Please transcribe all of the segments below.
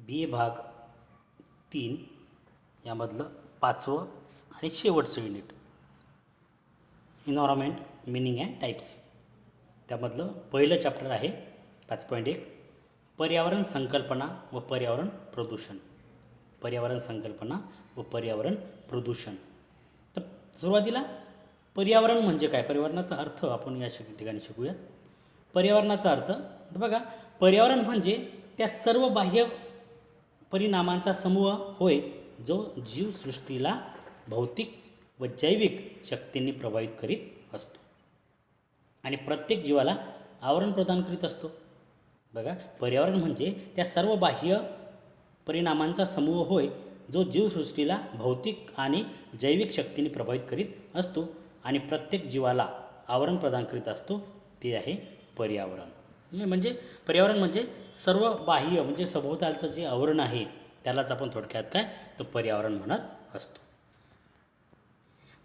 बी ए भाग 3 यामधलं 5वं आणि शेवटचं unit environment meaning and types. त्यामधलं पहिलं चॅप्टर आहे 5.1 पर्यावरण संकल्पना व पर्यावरण प्रदूषण. पर्यावरण संकल्पना व पर्यावरण प्रदूषण. तर सुरुवातीला पर्यावरण म्हणजे काय, पर्यावरणाचा अर्थ आपण या ठिकाणी शिकूयात. पर्यावरणाचा अर्थ बघा, पर्यावरण म्हणजे त्या सर्व बाह्य परिणामांचा समूह होय जो जीवसृष्टीला भौतिक व जैविक शक्तींनी प्रभावित करीत असतो आणि प्रत्येक जीवाला आवरण प्रदान करीत असतो. बघा, पर्यावरण म्हणजे त्या सर्व बाह्य परिणामांचा समूह होय जो जीवसृष्टीला भौतिक आणि जैविक शक्तींनी प्रभावित करीत असतो आणि प्रत्येक जीवाला आवरण प्रदान करीत असतो, ते आहे पर्यावरण. म्हणजे पर्यावरण म्हणजे सर्व बाह्य म्हणजे सभोवतालचं जे आवरण आहे त्यालाच आपण थोडक्यात काय तर पर्यावरण म्हणत असतो.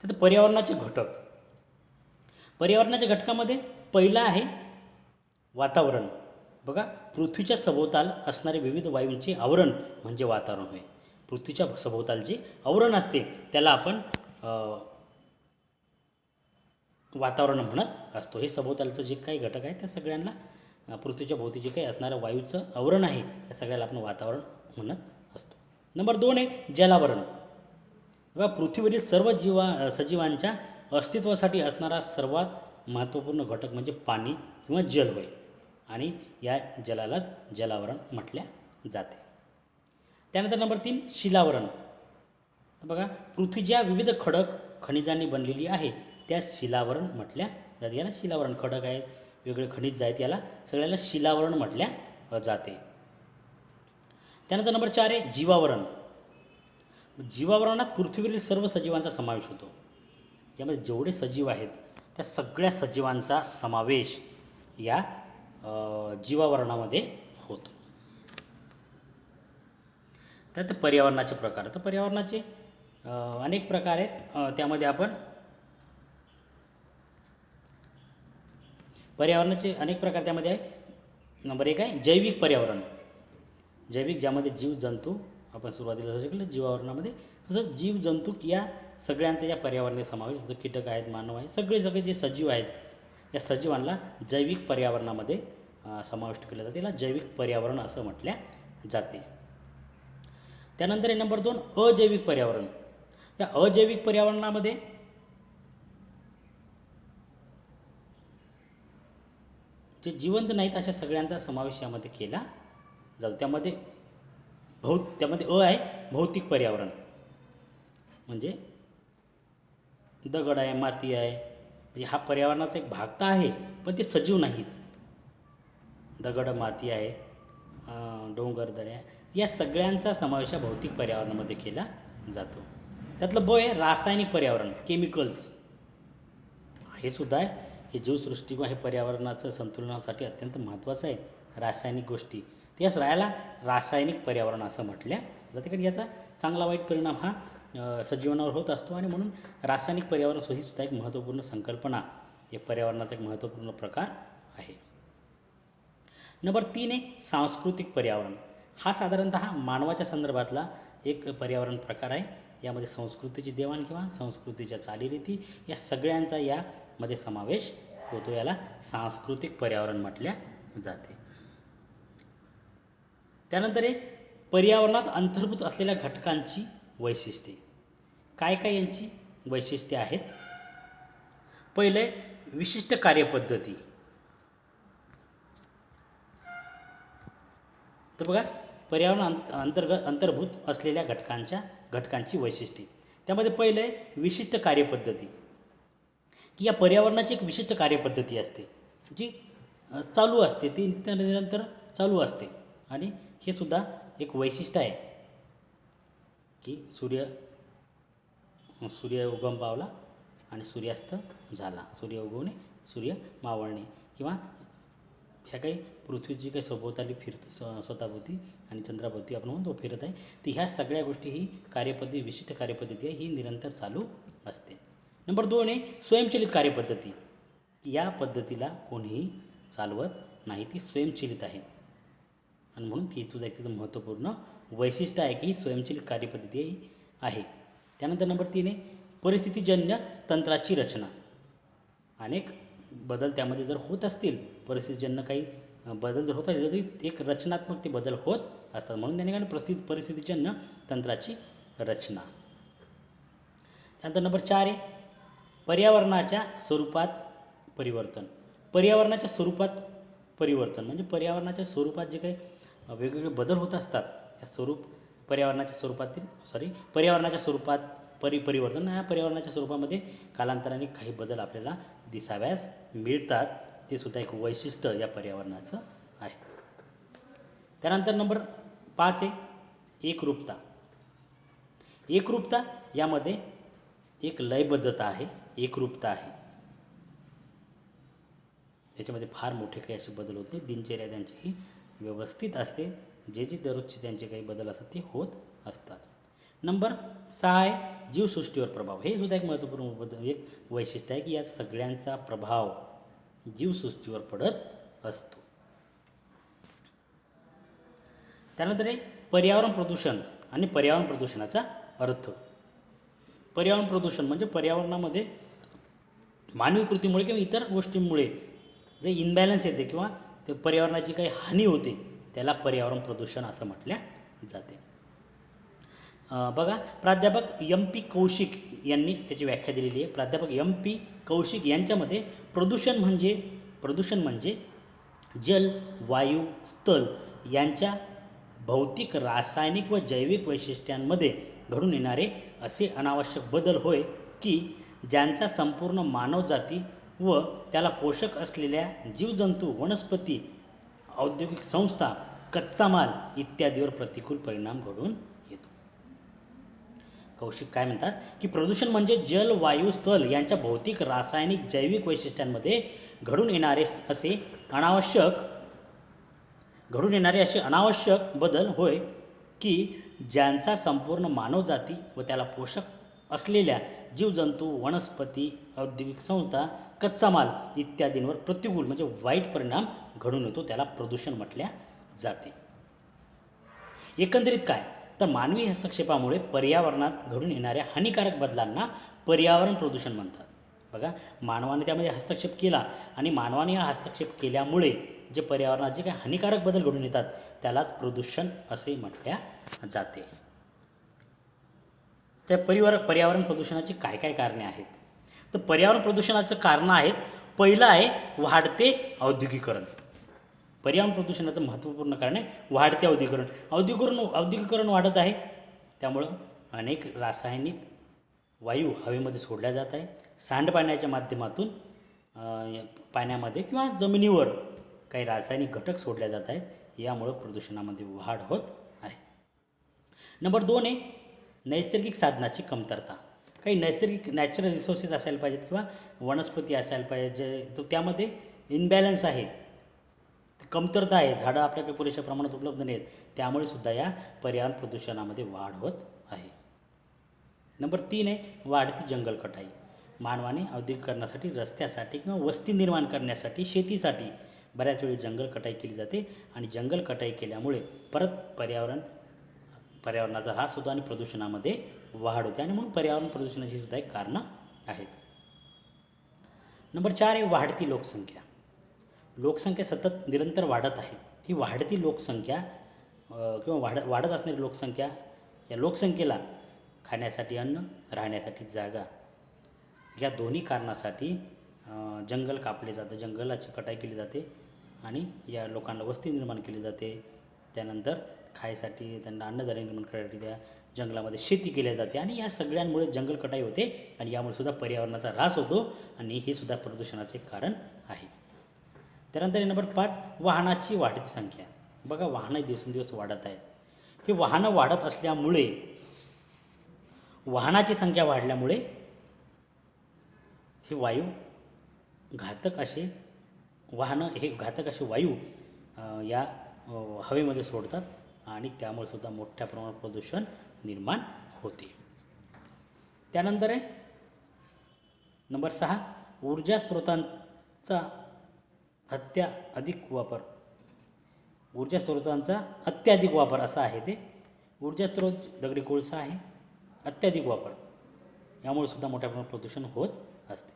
तर पर्यावरणाचे घटक, पर्यावरणाच्या घटकामध्ये पहिला आहे वातावरण. बघा, पृथ्वीच्या सभोवताल असणारे विविध वायूंचे आवरण म्हणजे वातावरण होय. पृथ्वीच्या सभोवताल जे आवरण असते त्याला आपण वातावरण म्हणत असतो. हे सभोवतालचं जे काही घटक आहे त्या सगळ्यांना पृथ्वीच्या भोवती जे काही असणारं वायूचं आवरण आहे त्या सगळ्याला आपण वातावरण म्हणत असतो. नंबर 2 आहे जलावरण. बघा, पृथ्वीवरील सर्व सजीवांच्या अस्तित्वासाठी असणारा सर्वात महत्त्वपूर्ण घटक म्हणजे पाणी किंवा जल होय आणि या जलालाच जलावरण म्हटल्या जाते. त्यानंतर नंबर 3 शिलावरण. बघा, पृथ्वी ज्या विविध खडक खनिजांनी बनलेली आहे त्या शिलावरण म्हटल्या जाते. याला शिलावरण, खडक आहेत, वेगळे खनिज आहेत, याला सगळ्याला शिलावरण म्हटल्या जाते. त्यानंतर नंबर 4 आहे जीवावरण. जीवावरणात पृथ्वीवरील सर्व सजीवांचा समावेश होतो. यामध्ये जेवढे सजीव आहेत त्या सगळ्या सजीवांचा समावेश या जीवावरणामध्ये होतो. त्यात पर्यावरणाचे प्रकार, तर पर्यावरणाचे अनेक प्रकार आहेत. त्यामध्ये आपण पर्यावरणाचे अनेक प्रकार त्यामध्ये आहे. नंबर 1 आहे जैविक पर्यावरण. जैविक, ज्यामध्ये जीवजंतू, आपण सुरुवातीला जसं शिकलं जीवावरणामध्ये, तसं जीवजंतू या सगळ्यांचा या पर्यावरणात समावेश होतो. कीटक आहेत, मानव आहेत, सगळे जे सजीव आहेत या सजीवांना जैविक पर्यावरणामध्ये समाविष्ट केलं जाते. त्याला जैविक पर्यावरण असं म्हटल्या जाते. त्यानंतर आहे नंबर 2 अजैविक पर्यावरण. या अजैविक पर्यावरणामध्ये जे जिवंत नाहीत अशा सगळ्यांचा समावेश यामध्ये केला जातो. त्यामध्ये अ आहे भौतिक पर्यावरण. म्हणजे दगड आहे, माती आहे, म्हणजे हा पर्यावरणाचा एक भाग तर आहे पण ते सजीव नाहीत. दगड, माती आहे, डोंगर, दऱ्या, या सगळ्यांचा समावेश हा भौतिक पर्यावरणामध्ये केला जातो. त्यातलं ब आहे रासायनिक पर्यावरण, केमिकल्स. हे सुद्धा आहे, हे जीवसृष्टी किंवा हे पर्यावरणाचं संतुलनासाठी अत्यंत महत्त्वाचं आहे. रासायनिक गोष्टी, त्याच राहायला रासायनिक पर्यावरण असं म्हटल्या जाते. कारण याचा चांगला वाईट परिणाम हा सजीवांवर होत असतो आणि म्हणून रासायनिक पर्यावरण ही सुद्धा एक महत्त्वपूर्ण संकल्पना, हे पर्यावरणाचा एक महत्त्वपूर्ण प्रकार आहे. नंबर 3 आहे सांस्कृतिक पर्यावरण. हा साधारणतः मानवाच्या संदर्भातला एक पर्यावरण प्रकार आहे. यामध्ये संस्कृतीची देवाणघेवाण, संस्कृतीच्या चालीरीती या सगळ्यांचा यामध्ये समावेश होतो. याला सांस्कृतिक पर्यावरण म्हटल्या जाते. त्यानंतर आहे पर्यावरणात अंतर्भूत असलेल्या घटकांची वैशिष्ट्ये. काय काय यांची वैशिष्ट्ये आहेत? पहिले विशिष्ट कार्यपद्धती. तर बघा, पर्यावरण अंतर्भूत असलेल्या घटकांची वैशिष्ट्ये. त्यामध्ये पहिलं आहे विशिष्ट कार्यपद्धती, की या पर्यावरणाची एक विशिष्ट कार्यपद्धती असते जी चालू असते, ती निरंतर चालू असते. आणि हे सुद्धा एक वैशिष्ट्य आहे की सूर्य उगम पावला आणि सूर्यास्त झाला, सूर्य उगवणे, सूर्य मावळणे, किंवा ह्या काही पृथ्वीची काही सभोवताली स्वतःभोवती आणि चंद्राभोवती आपण म्हणतो फिरत आहे, ती ह्या सगळ्या गोष्टी ही कार्यपद्धती, विशिष्ट कार्यपद्धती आहे, ही निरंतर चालू असते. नंबर 2 आहे स्वयंचलित कार्यपद्धती. या पद्धतीला कोणीही चालवत नाही, ती स्वयंचलित आहे आणि म्हणून ती तुझं एक तिचं महत्त्वपूर्ण वैशिष्ट्य आहे की ही स्वयंचलित कार्यपद्धती आहे. त्यानंतर नंबर 3 आहे परिस्थितीजन्य तंत्राची रचना. अनेक बदल त्यामध्ये जर होत असतील, परिस्थितीजन्य काही बदल जर होत असतील तरी एक रचनात्मक ते बदल होत असतात, म्हणून त्याने काय परिस्थितीजन्य तंत्राची रचना. त्यानंतर नंबर 4 आहे पर्यावरणाच्या स्वरूपात परिवर्तन. पर्यावरणाच्या स्वरूपात परिवर्तन म्हणजे पर्यावरणाच्या स्वरूपात जे काही वेगवेगळे बदल होत असतात, या पर्यावरणाच्या स्वरूपात परिवर्तन, या पर्यावरणाच्या स्वरूपामध्ये कालांतराने काही बदल आपल्याला दिसाव्यास मिळतात. ते सुद्धा एक वैशिष्ट्य या पर्यावरणाचं आहे. त्यानंतर नंबर 5 आहे एकरूपता. एकरूपता यामध्ये एक लयबद्धता आहे, एकरूपता आहे. त्याच्यामध्ये फार मोठे काही असे बदल होत नाही. दिनचर्या त्यांचीही व्यवस्थित असते. जे दररोजचे त्यांचे काही बदल असतात ते होत असतात. नंबर 6 आहे जीवसृष्टीवर प्रभाव. हे सुद्धा एक महत्त्वपूर्ण एक वैशिष्ट्य आहे की या सगळ्यांचा प्रभाव जीवसृष्टीवर पडत असतो. त्यानंतर आहे पर्यावरण प्रदूषण आणि पर्यावरण प्रदूषणाचा अर्थ. पर्यावरण प्रदूषण म्हणजे पर्यावरणामध्ये मानवी कृतीमुळे किंवा इतर गोष्टींमुळे जे इनबॅलन्स येते किंवा ते पर्यावरणाची काही हानी होते त्याला पर्यावरण प्रदूषण असं म्हटल्या जाते. बघा प्राध्यापक MP कौशिक यांनी त्याची व्याख्या दिलेली आहे. प्राध्यापक MP कौशिक यांच्यामध्ये प्रदूषण म्हणजे जल, वायू, स्थल यांच्या भौतिक, रासायनिक व जैविक वैशिष्ट्यांमध्ये घडून येणारे असे अनावश्यक बदल होय की ज्यांचा संपूर्ण मानवजाती व त्याला पोषक असलेल्या जीवजंतू, वनस्पती, औद्योगिक संस्था, कच्चा माल इत्यादीवर प्रतिकूल परिणाम घडून येतो. कौशिक काय म्हणतात की प्रदूषण म्हणजे जल, वायू, स्थल यांच्या भौतिक, रासायनिक, जैविक वैशिष्ट्यांमध्ये घडून येणारे असे अनावश्यक बदल होय की ज्यांचा संपूर्ण मानवजाती व त्याला पोषक असलेल्या जीवजंतू, वनस्पती, औद्योगिक संस्था, कच्चा माल इत्यादींवर प्रतिकूल म्हणजे वाईट परिणाम घडून येतो. त्याला प्रदूषण म्हटल्या जाते. एकंदरीत काय तर मानवी हस्तक्षेपामुळे पर्यावरणात घडून येणाऱ्या हानिकारक बदलांना पर्यावरण प्रदूषण म्हणतात. बघा मानवाने त्यामध्ये हस्तक्षेप केला आणि मानवाने हा हस्तक्षेप केल्यामुळे जे पर्यावरणात जे काही हानिकारक बदल घडून येतात त्यालाच प्रदूषण असे म्हटल्या जाते. त्या पर्यावरण प्रदूषणाची काय काय कारणे आहेत तर पर्यावरण प्रदूषणाचं कारणं आहेत. पहिलं आहे वाढते औद्योगिकरण. पर्यावरण प्रदूषणाचं महत्त्वपूर्ण कारण आहे वाढते औद्योगिकरण वाढत आहे. त्यामुळं अनेक रासायनिक वायू हवेमध्ये सोडल्या जात आहे. सांडपाण्याच्या माध्यमातून पाण्यामध्ये किंवा जमिनीवर काही रासायनिक घटक सोडल्या जात आहेत. यामुळं प्रदूषणामध्ये वाढ होत आहे. नंबर 2 आहे नैसर्गिक साधनाची कमतरता. काही नॅचरल रिसोर्सेस असायला पाहिजेत किंवा वनस्पती असायला पाहिजे तर त्यामध्ये इनबॅलन्स आहे, कमतरता आहे. झाडं आपल्याकडे पुरेशा प्रमाणात उपलब्ध नाहीत. त्यामुळे सुद्धा या पर्यावरण प्रदूषणामध्ये वाढ होत आहे. नंबर 3 आहे वाढती जंगलकटाई. मानवाने औद्योगिकरणासाठी, रस्त्यासाठी किंवा वस्ती निर्माण करण्यासाठी, शेतीसाठी बऱ्याच वेळी जंगलकटाई केली जाते आणि जंगलकटाई केल्यामुळे परत पर्यावरणाचा ऱ्हास होतो आणि प्रदूषणामध्ये वाढ होते आणि म्हणून पर्यावरण प्रदूषणाची सुद्धा एक कारणं आहेत. नंबर 4 आहे वाढती लोकसंख्या. लोकसंख्या सतत निरंतर वाढत आहे. ही वाढती लोकसंख्या किंवा वाढत असणारी लोकसंख्या, या लोकसंख्येला खाण्यासाठी अन्न, राहण्यासाठी जागा या दोन्ही कारणासाठी जंगल कापले जातं, जंगलाची कटाई केली जाते आणि या लोकांना वस्ती निर्माण केली जाते. त्यानंतर खायसाठी त्यांना अन्नधान्य निर्माण करण्यासाठी त्या जंगलामध्ये शेती केली जाते आणि या सगळ्यांमुळे जंगल कटाई होते आणि यामुळे सुद्धा पर्यावरणाचा ऱ्हास होतो आणि हे सुद्धा प्रदूषणाचे कारण आहे. त्यानंतर नंबर 5 वाहनाची वाढती संख्या. बघा वाहनं दिवसेंदिवस वाढत आहेत. ही वाहनं वाढत असल्यामुळे वाहनाची संख्या वाढल्यामुळे हे वायू घातक असे वायू या हवेमध्ये सोडतात आणि त्यामुळे सुद्धा मोठ्या प्रमाणात प्रदूषण निर्माण होते. त्यानंतर आहे नंबर 6 ऊर्जा स्रोतांचा अधिक वापर. ऊर्जा स्रोतांचा अत्याधिक वापर असा आहे ते. ऊर्जा स्रोत दगडी कोळसा आहे, अत्याधिक वापर, यामुळे सुद्धा मोठ्या प्रमाणात प्रदूषण होत असते.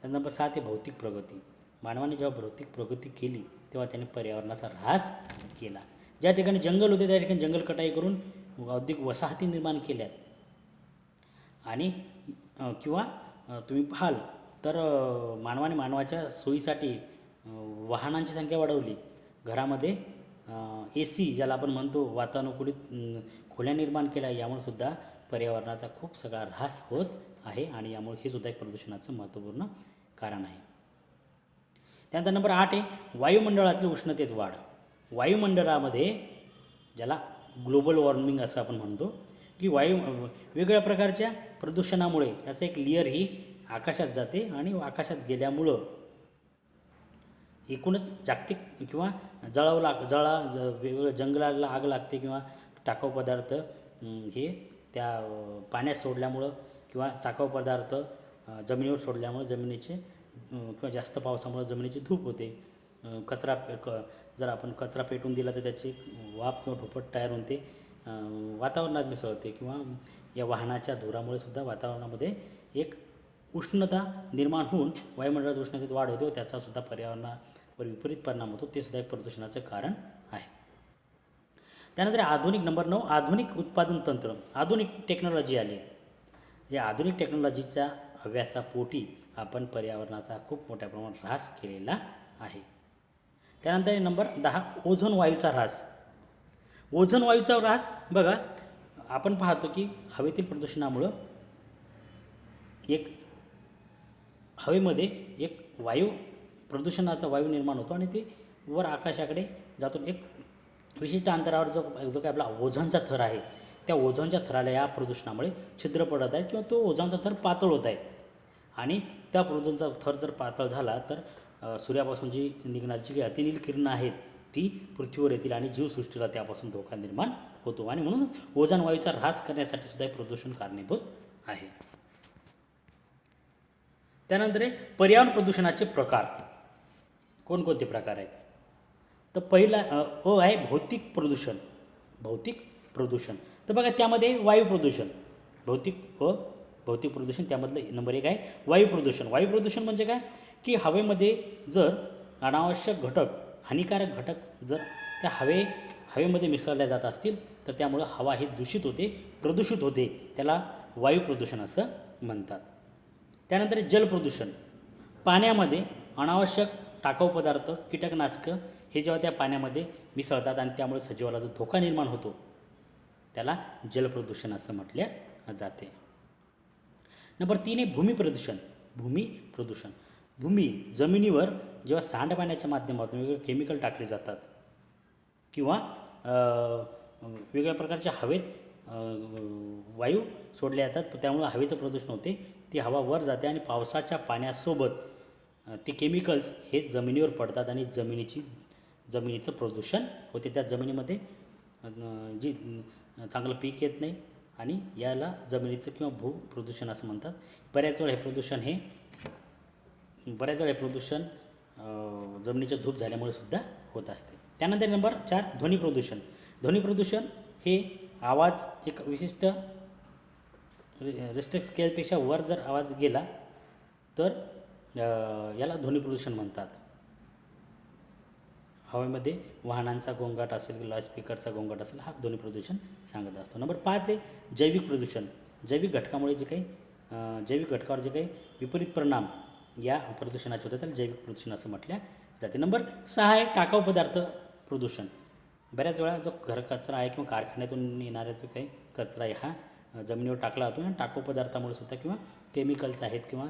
त्यानंतर नंबर 7 आहे भौतिक प्रगती. मानवाने जेव्हा भौतिक प्रगती केली तेव्हा त्याने पर्यावरणाचा ऱ्हास केला. ज्या ठिकाणी जंगल होते त्या ठिकाणी जंगल कटाई करून औद्योगिक वसाहती निर्माण केल्या. आणि किंवा तुम्ही पाहाल तर मानवाने मानवाच्या सोयीसाठी वाहनांची संख्या वाढवली. घरामध्ये AC ज्याला आपण म्हणतो वातानुकूलित खोल्या निर्माण केल्या. यामुळे सुद्धा पर्यावरणाचा खूप सगळा ऱ्हास होत आहे आणि यामुळे हे सुद्धा एक प्रदूषणाचं महत्त्वपूर्ण कारण आहे. त्यानंतर नंबर 8 आहे वायुमंडळातील उष्णतेत वाढ. वायुमंडळामध्ये ज्याला ग्लोबल वॉर्मिंग असं आपण म्हणतो की वेगवेगळ्या प्रकारच्या प्रदूषणामुळे त्याचं एक लेयर ही आकाशात जाते आणि आकाशात गेल्यामुळं एकूणच जागतिक किंवा वेगवेगळ्या जंगलाला आग लागते किंवा टाकाऊ पदार्थ हे त्या पाण्यात सोडल्यामुळं किंवा टाकाऊ पदार्थ जमिनीवर सोडल्यामुळं जमिनीचे किंवा जास्त पावसामुळं जमिनीची धूप होते. जर आपण कचरा पेटवून दिला तर त्याची वाफ किंवा धुपट तयार होऊन ते वातावरणात मिसळते किंवा या वाहनाच्या धुरामुळे सुद्धा वातावरणामध्ये एक उष्णता निर्माण होऊन वायुमंडळात उष्णतेत वाढ होते व त्याचासुद्धा पर्यावरणावर विपरीत परिणाम होतो. ते सुद्धा एक प्रदूषणाचं कारण आहे. त्यानंतर आधुनिक नंबर 9 आधुनिक उत्पादन तंत्र. आधुनिक टेक्नॉलॉजी आली. या आधुनिक टेक्नॉलॉजीच्या हव्यासापोटी आपण पर्यावरणाचा खूप मोठ्या प्रमाणात ऱ्हास केलेला आहे. त्यानंतर नंबर 10 ओझोन वायूचा ऱ्हास. ओझोन वायूचा ऱ्हास बघा, आपण पाहतो की हवेतील प्रदूषणामुळं हवेमध्ये एक प्रदूषणाचा वायू निर्माण होतो आणि ते वर आकाशाकडे जातो. एक विशिष्ट अंतरावर जो काही आपला ओझोनचा थर आहे त्या ओझोनच्या थराला या प्रदूषणामुळे छिद्र पडत आहे किंवा तो ओझोनचा थर पातळ होत आहे. आणि त्या ओझोनचा थर जर पातळ झाला तर सूर्यापासून जी निघणारी जी अतिनील किरणं आहेत ती पृथ्वीवर येतील आणि जीवसृष्टीला त्यापासून धोका निर्माण होतो. आणि म्हणून ओझोन वायूचा ऱ्हास करण्यासाठी सुद्धा प्रदूषण कारणीभूत आहे. त्यानंतर पर्यावरण प्रदूषणाचे प्रकार. कोणकोणते प्रकार आहेत? तर पहिला आहे भौतिक प्रदूषण. भौतिक प्रदूषण तर बघा त्यामध्ये वायू प्रदूषण. भौतिक प्रदूषण त्यामधलं नंबर 1 आहे वायू प्रदूषण. वायू प्रदूषण म्हणजे काय की हवेमध्ये जर अनावश्यक घटक, हानिकारक घटक जर त्या हवेमध्ये मिसळल्या जात असतील तर त्यामुळं हवा ही दूषित होते, प्रदूषित होते. त्याला वायू प्रदूषण असं म्हणतात. त्यानंतर जलप्रदूषण. पाण्यामध्ये अनावश्यक टाकाऊ पदार्थ, कीटकनाशकं हे जेव्हा त्या पाण्यामध्ये मिसळतात आणि त्यामुळे सजीवाला जो धोका निर्माण होतो त्याला जलप्रदूषण असं म्हटलं जाते. नंबर 3 आहे भूमी प्रदूषण. भूमी प्रदूषण. जमिनीवर जेव्हा सांडपाण्याच्या माध्यमातून वेगवेगळे केमिकल टाकले जातात किंवा वेगवेगळ्या प्रकारच्या हवेत वायू सोडले जातात त्यामुळे हवेचं प्रदूषण होते. ती हवा वर जाते आणि पावसाच्या पाण्यासोबत ते केमिकल्स हे जमिनीवर पडतात आणि जमिनीचं प्रदूषण होते. त्या जमिनीमध्ये जी चांगलं पीक येत नाही आणि याला जमिनीचं किंवा भूप्रदूषण असं म्हणतात. बऱ्याच वेळा हे प्रदूषण जमिनीचं धूप झाल्यामुळे सुद्धा होत असते. त्यानंतर नंबर 4 ध्वनी प्रदूषण. ध्वनी प्रदूषण हे आवाज एक विशिष्ट रिस्ट्रिक्ट स्केलपेक्षा वर जर आवाज गेला तर याला ध्वनी प्रदूषण म्हणतात. हवेमध्ये वाहनांचा गोंगाट असेल, लाऊडस्पीकरचा गोंगाट असेल, हा ध्वनी प्रदूषण सांगत असतो. नंबर 5 आहे जैविक प्रदूषण. जैविक घटकावर जे काही विपरीत परिणाम या प्रदूषणाचे होतात त्याला जैविक प्रदूषण असं म्हटलं जाते. नंबर 6 आहे टाकाऊ पदार्थ प्रदूषण. बऱ्याच वेळा जो घरकचरा आहे किंवा कारखान्यातून येणारा जो काही कचरा आहे हा जमिनीवर टाकला जातो आणि टाकाऊ पदार्थामुळे सुद्धा किंवा केमिकल्स आहेत किंवा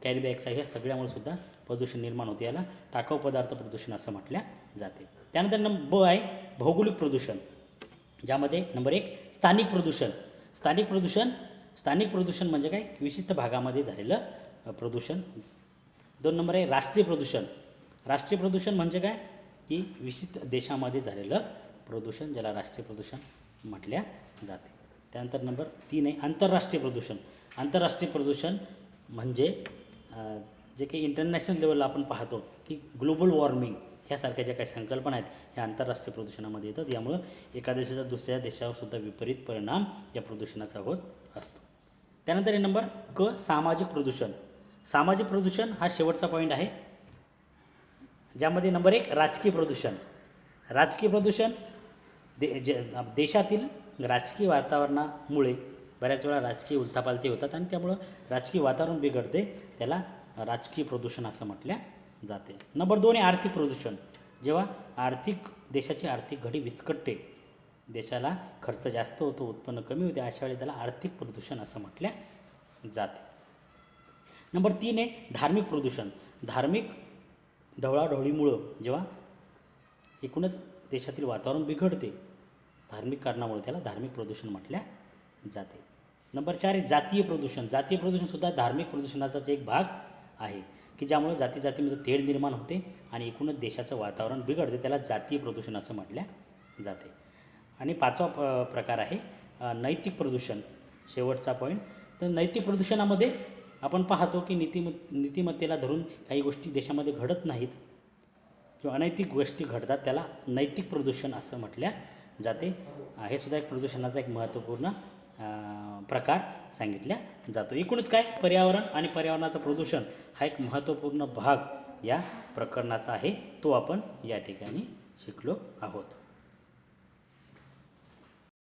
कॅरी बॅग्स आहे ह्या सगळ्यामुळे सुद्धा प्रदूषण निर्माण होते. याला टाकाऊ पदार्थ प्रदूषण असं म्हटलं जाते. त्यानंतर नंबर 2 आहे भौगोलिक प्रदूषण, ज्यामध्ये नंबर 1 स्थानिक प्रदूषण. स्थानिक प्रदूषण म्हणजे काय विशिष्ट भागामध्ये झालेलं प्रदूषण. 2 नंबर आहे राष्ट्रीय प्रदूषण. राष्ट्रीय प्रदूषण म्हणजे काय की विशिष्ट देशामध्ये झालेलं प्रदूषण, ज्याला राष्ट्रीय प्रदूषण म्हटल्या जाते. त्यानंतर नंबर 3 आहे आंतरराष्ट्रीय प्रदूषण. आंतरराष्ट्रीय प्रदूषण म्हणजे जे काही इंटरनॅशनल लेवलला आपण पाहतो की ग्लोबल वॉर्मिंग ह्यासारख्या ज्या काही संकल्पना आहेत ह्या आंतरराष्ट्रीय प्रदूषणामध्ये येतात. यामुळं एका देशाचा दुसऱ्या देशावर सुद्धा विपरीत परिणाम या प्रदूषणाचा होत असतो. त्यानंतर हे नंबर क, सामाजिक प्रदूषण. सामाजिक प्रदूषण हा शेवटचा पॉईंट आहे, ज्यामध्ये नंबर 1 राजकीय प्रदूषण. राजकीय प्रदूषण देशातील राजकीय वातावरणामुळे बऱ्याच वेळा राजकीय उलथापालथी होतात आणि त्यामुळं राजकीय वातावरण बिघडते, त्याला राजकीय प्रदूषण असं म्हटल्या जाते. नंबर 2 आहे आर्थिक प्रदूषण. जेव्हा देशाची आर्थिक घडी विस्कटते, देशाला खर्च जास्त होतो, उत्पन्न कमी होते, अशा वेळी त्याला आर्थिक प्रदूषण असं म्हटल्या जाते. नंबर 3 आहे धार्मिक प्रदूषण. धार्मिक ढवळाढवळीमुळं जेव्हा एकूणच देशातील वातावरण बिघडते, धार्मिक कारणामुळे त्याला धार्मिक प्रदूषण म्हटल्या जाते. नंबर 4 आहे जातीय प्रदूषण. जातीय प्रदूषणसुद्धा धार्मिक प्रदूषणाचाच एक भाग आहे, की ज्यामुळे जातीमध्ये तेढ निर्माण होते आणि एकूणच देशाचं वातावरण बिघडते, त्याला जातीय प्रदूषण असं म्हटल्या जाते. आणि 5वा प्रकार आहे नैतिक प्रदूषण, शेवटचा पॉईंट. तर नैतिक प्रदूषणामध्ये आपण पाहतो की नीतिमत्तेला धरून काही गोष्टी देशामध्ये घडत नाहीत किंवा अनैतिक गोष्टी घडतात, त्याला नैतिक प्रदूषण असं म्हटल्या जाते. हे सुद्धा एक प्रदूषणाचा एक महत्त्वपूर्ण प्रकार सांगितल्या जातो. एकूणच काय, पर्यावरण आणि पर्यावरणाचं प्रदूषण हा एक महत्त्वपूर्ण भाग या प्रकरणाचा आहे, तो आपण या ठिकाणी शिकलो आहोत.